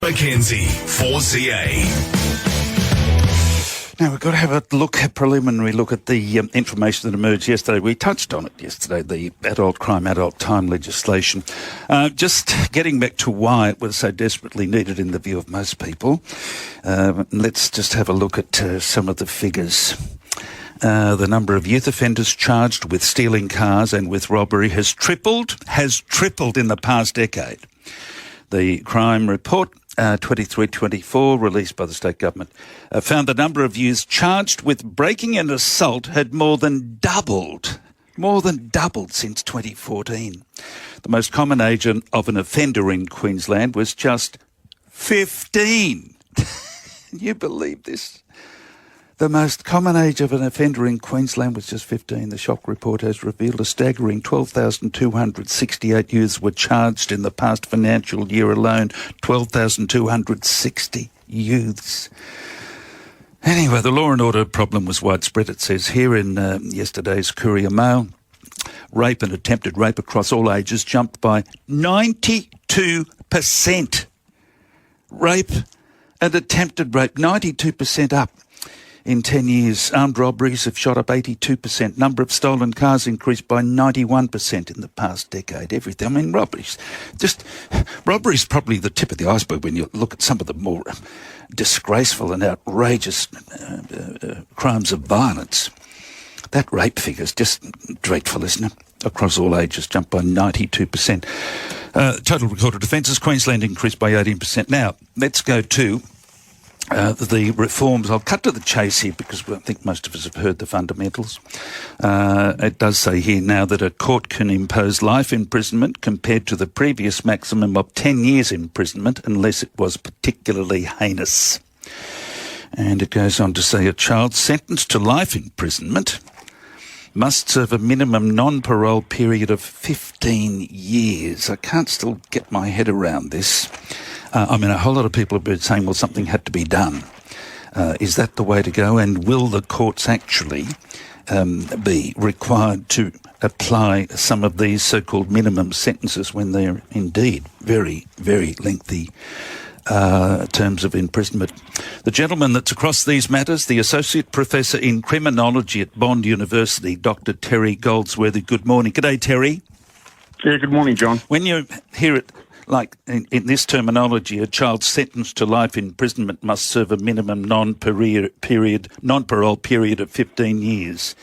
MacKenzie, 4CA. Now, we've got to have a preliminary look at the information that emerged yesterday. We touched on it yesterday, the adult crime, adult time legislation. Just getting back to why it was so desperately needed in the view of most people, let's just have a look at some of the figures. The number of youth offenders charged with stealing cars and with robbery has tripled in the past decade. The crime report 23-24, released by the state government, found the number of youths charged with breaking and assault had more than doubled since 2014. The most common age of an offender in Queensland was just 15. Can you believe this? The most common age of an offender in Queensland was just 15. The shock report has revealed a staggering 12,268 youths were charged in the past financial year alone. 12,260 youths. Anyway, the law and order problem was widespread, it says here in yesterday's Courier Mail. Rape and attempted rape across all ages jumped by 92%. Rape and attempted rape, 92% up. In 10 years, armed robberies have shot up 82%. Number of stolen cars increased by 91% in the past decade. Everything. I mean, robberies is probably the tip of the iceberg when you look at some of the more disgraceful and outrageous crimes of violence. That rape figure is just dreadful, isn't it? Across all ages, jumped by 92%. Total recorded offences, Queensland increased by 18%. Now, let's go to the reforms. I'll cut to the chase here because I think most of us have heard the fundamentals. It does say here now that a court can impose life imprisonment compared to the previous maximum of 10 years imprisonment unless it was particularly heinous. And it goes on to say a child sentenced to life imprisonment must serve a minimum non-parole period of 15 years. I can't still get my head around this. A whole lot of people have been saying, well, something had to be done. Is that the way to go? And will the courts actually be required to apply some of these so-called minimum sentences when they're indeed very, very lengthy terms of imprisonment? The gentleman that's across these matters, the Associate Professor in Criminology at Bond University, Dr Terry Goldsworthy. Good morning. G'day, Terry. Yeah, good morning, John. When you hear it like in this terminology, a child sentenced to life imprisonment must serve a minimum non-parole period of 15 years.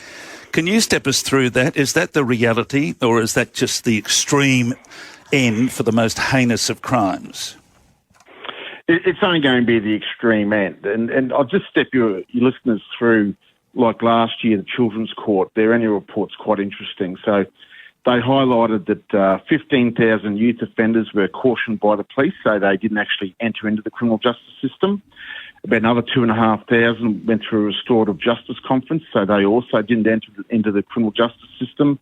Can you step us through that? Is that the reality, or is that just the extreme end for the most heinous of crimes? It's only going to be the extreme end. And I'll just step your listeners through, like last year, the Children's Court, their annual report's quite interesting. So they highlighted that 15,000 youth offenders were cautioned by the police, so they didn't actually enter into the criminal justice system. About another 2,500 went through a restorative justice conference, so they also didn't enter into the criminal justice system.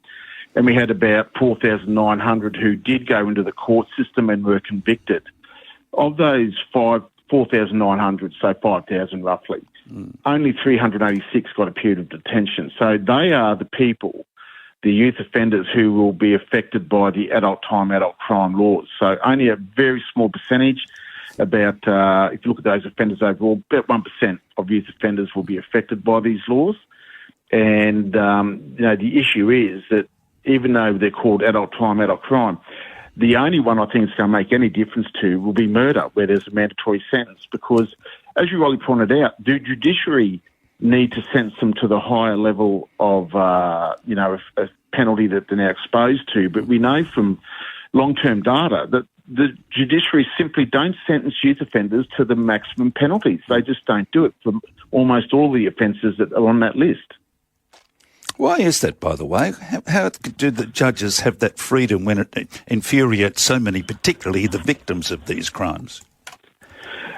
And we had about 4,900 who did go into the court system and were convicted. Of those 4,900, so 5,000 roughly, only 386 got a period of detention. So they are the people, the youth offenders, who will be affected by the adult time, adult crime laws. So only a very small percentage, about, if you look at those offenders overall, about 1% of youth offenders will be affected by these laws. And, the issue is that even though they're called adult time, adult crime, the only one I think it's going to make any difference to will be murder, where there's a mandatory sentence. Because, as you rightly pointed out, the judiciary need to sentence them to the higher level of, a penalty that they're now exposed to. But we know from long-term data that the judiciary simply don't sentence youth offenders to the maximum penalties. They just don't do it for almost all the offences that are on that list. Why is that, by the way? How do the judges have that freedom when it infuriates so many, particularly the victims of these crimes?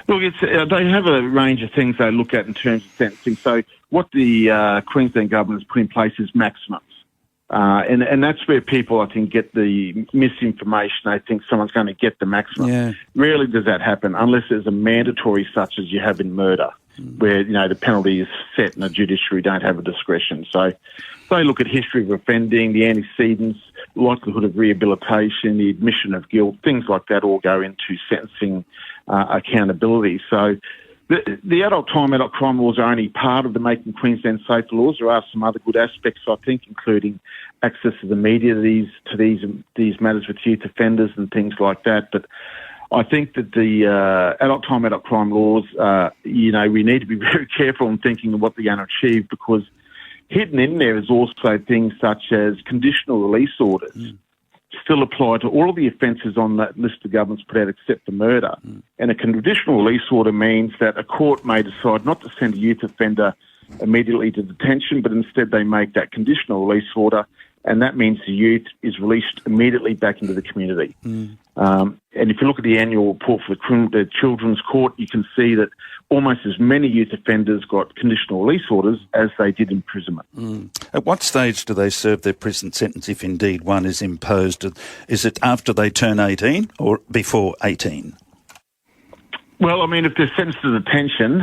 Look, they have a range of things they look at in terms of sentencing. So what the Queensland government has put in place is maximums. And that's where people, I think, get the misinformation. They think someone's going to get the maximum. Yeah. Rarely does that happen unless there's a mandatory such as you have in murder, where, the penalty is set and the judiciary don't have a discretion. So they look at history of offending, the antecedents, likelihood of rehabilitation, the admission of guilt, things like that all go into sentencing accountability. So the adult time, adult crime laws are only part of the Making Queensland Safer laws. There are some other good aspects, I think, including access to the media to these matters with youth offenders and things like that. But I think that the adult time, adult crime laws, we need to be very careful in thinking of what they're going to achieve, because hidden in there is also things such as conditional release orders. Still apply to all of the offences on that list the government's put out except for murder. And a conditional release order means that a court may decide not to send a youth offender immediately to detention, but instead they make that conditional release order, and that means the youth is released immediately back into the community. And if you look at the annual report for the Children's Court, you can see that almost as many youth offenders got conditional release orders as they did imprisonment. At what stage do they serve their prison sentence, if indeed one is imposed? Is it after they turn 18 or before 18? Well, I mean, if they're sentenced to detention,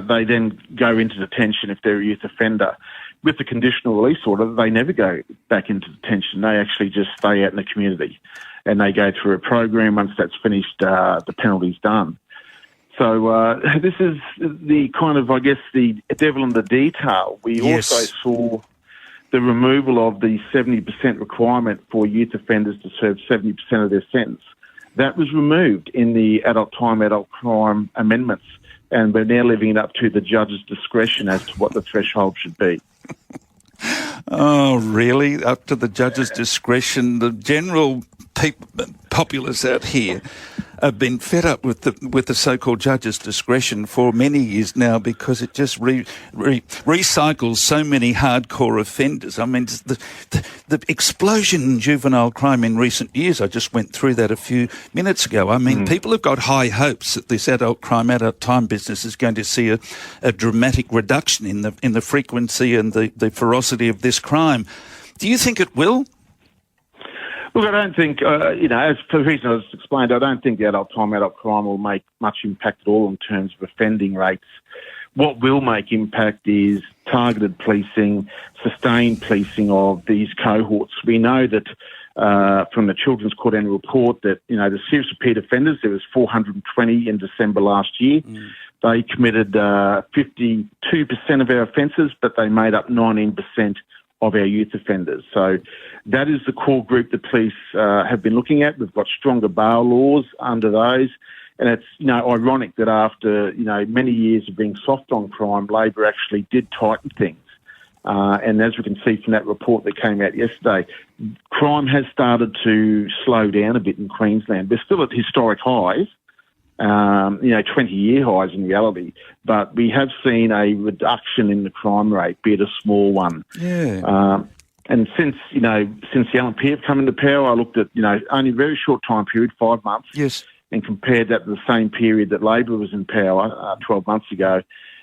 they then go into detention if they're a youth offender. With the conditional release order, they never go back into detention. They actually just stay out in the community, and they go through a program. Once that's finished, the penalty's done. So this is the kind of, I guess, the devil in the detail. We also saw the removal of the 70% requirement for youth offenders to serve 70% of their sentence. That was removed in the adult time, adult crime amendments, and we're now leaving it up to the judge's discretion as to what the threshold should be. Oh, really? Up to the judge's discretion? The general populace out here have been fed up with the so-called judge's discretion for many years now, because it just recycles so many hardcore offenders. I mean, the explosion in juvenile crime in recent years, I just went through that a few minutes ago. I mean, people have got high hopes that this adult crime, adult time business is going to see a dramatic reduction in the frequency and the ferocity of this crime. Do you think it will? Look, I don't think, as for the reason I just explained, I don't think the adult time, adult crime will make much impact at all in terms of offending rates. What will make impact is targeted policing, sustained policing of these cohorts. We know that from the Children's Court annual report that, the serious repeat offenders, there was 420 in December last year. They committed 52% of our offences, but they made up 19% of our youth offenders. So that is the core group the police have been looking at. We've got stronger bail laws under those. And it's, ironic that after, many years of being soft on crime, Labor actually did tighten things. And as we can see from that report that came out yesterday, crime has started to slow down a bit in Queensland. We're still at historic highs, 20-year highs in reality, but we have seen a reduction in the crime rate, be it a small one. And since the LNP have come into power, I looked at, only a very short time period, 5 months, and compared that to the same period that Labor was in power 12 months ago,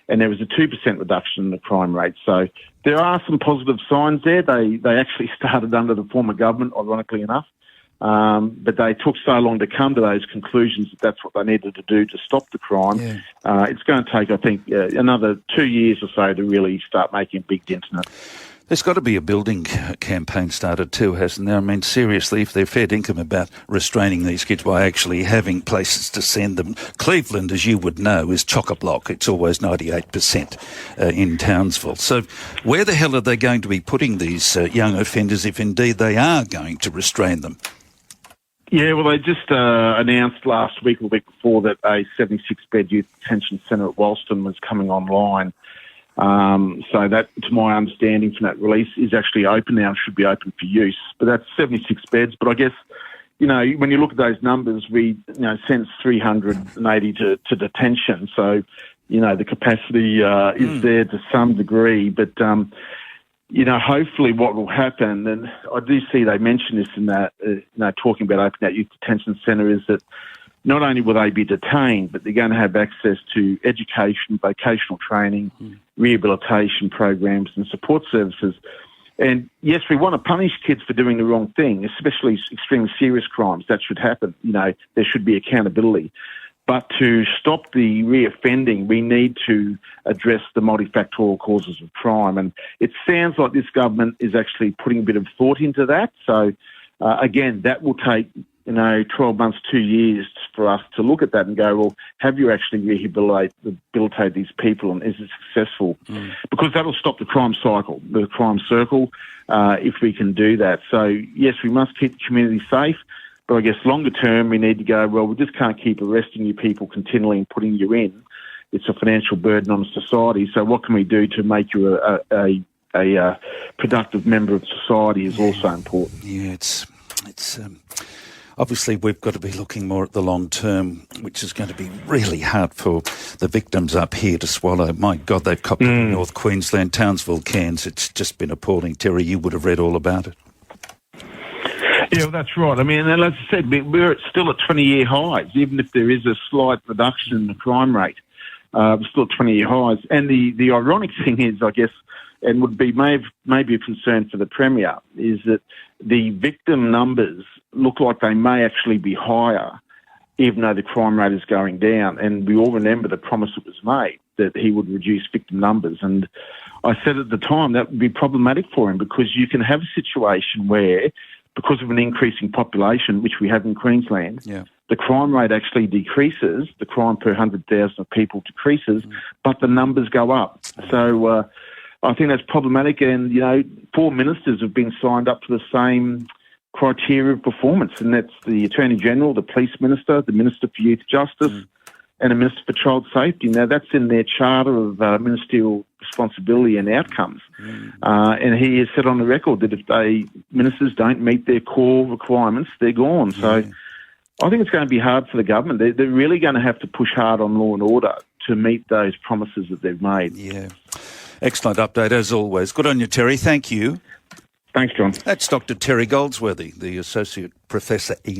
and there was a 2% reduction in the crime rate. So there are some positive signs there. They actually started under the former government, ironically enough. But they took so long to come to those conclusions that that's what they needed to do to stop the crime. It's going to take, I think, another 2 years or so to really start making a big dent in it. There's got to be a building campaign started too, hasn't there? I mean, seriously, if they're fair dinkum about restraining these kids by actually having places to send them. Cleveland, as you would know, is chock-a-block. It's always 98% in Townsville. So where the hell are they going to be putting these young offenders if indeed they are going to restrain them? Yeah, well, they just announced last week or the week before that a 76-bed youth detention centre at Wolston was coming online. So that, to my understanding from that release, is actually open now and should be open for use. But that's 76 beds. But I guess, when you look at those numbers, we, sent 380 to detention. So, the capacity is there to some degree. But, hopefully what will happen, and I do see they mention this in that, talking about opening that youth detention centre, is that not only will they be detained, but they're going to have access to education, vocational training, rehabilitation programs and support services. And yes, we want to punish kids for doing the wrong thing, especially extremely serious crimes. That should happen. There should be accountability. But to stop the reoffending, we need to address the multifactorial causes of crime. And it sounds like this government is actually putting a bit of thought into that. So, again, that will take 12 months, 2 years for us to look at that and go, well, have you actually rehabilitated these people, and is it successful? Because that'll stop the crime cycle, the crime circle, if we can do that. So, yes, we must keep the community safe, but I guess longer term we need to go, well, we just can't keep arresting you people continually and putting you in. It's a financial burden on society. So what can we do to make you a productive member of society is also important. Yeah, it's obviously we've got to be looking more at the long term, which is going to be really hard for the victims up here to swallow. My God, they've copped it in North Queensland, Townsville, Cairns. It's just been appalling. Terry, you would have read all about it. Yeah, well, that's right. I mean, and as I said, we're still at 20-year highs, even if there is a slight reduction in the crime rate. We're still at 20-year highs. And the ironic thing is, I guess, and would be maybe a concern for the Premier, is that the victim numbers look like they may actually be higher, even though the crime rate is going down. And we all remember the promise that was made that he would reduce victim numbers. And I said at the time that would be problematic for him, because you can have a situation where, because of an increasing population, which we have in Queensland, the crime rate actually decreases, the crime per 100,000 of people decreases, but the numbers go up. So I think that's problematic, and, 4 ministers have been signed up to the same criteria of performance, and that's the Attorney-General, the Police Minister, the Minister for Youth Justice, and the Minister for Child Safety. Now, that's in their charter of ministerial responsibility and outcomes. And he has said on the record that if ministers don't meet their core requirements, they're gone. So I think it's going to be hard for the government. They're really going to have to push hard on law and order to meet those promises that they've made. Yeah. Excellent update, as always. Good on you, Terry. Thank you. Thanks, John. That's Dr Terry Goldsworthy, the Associate Professor in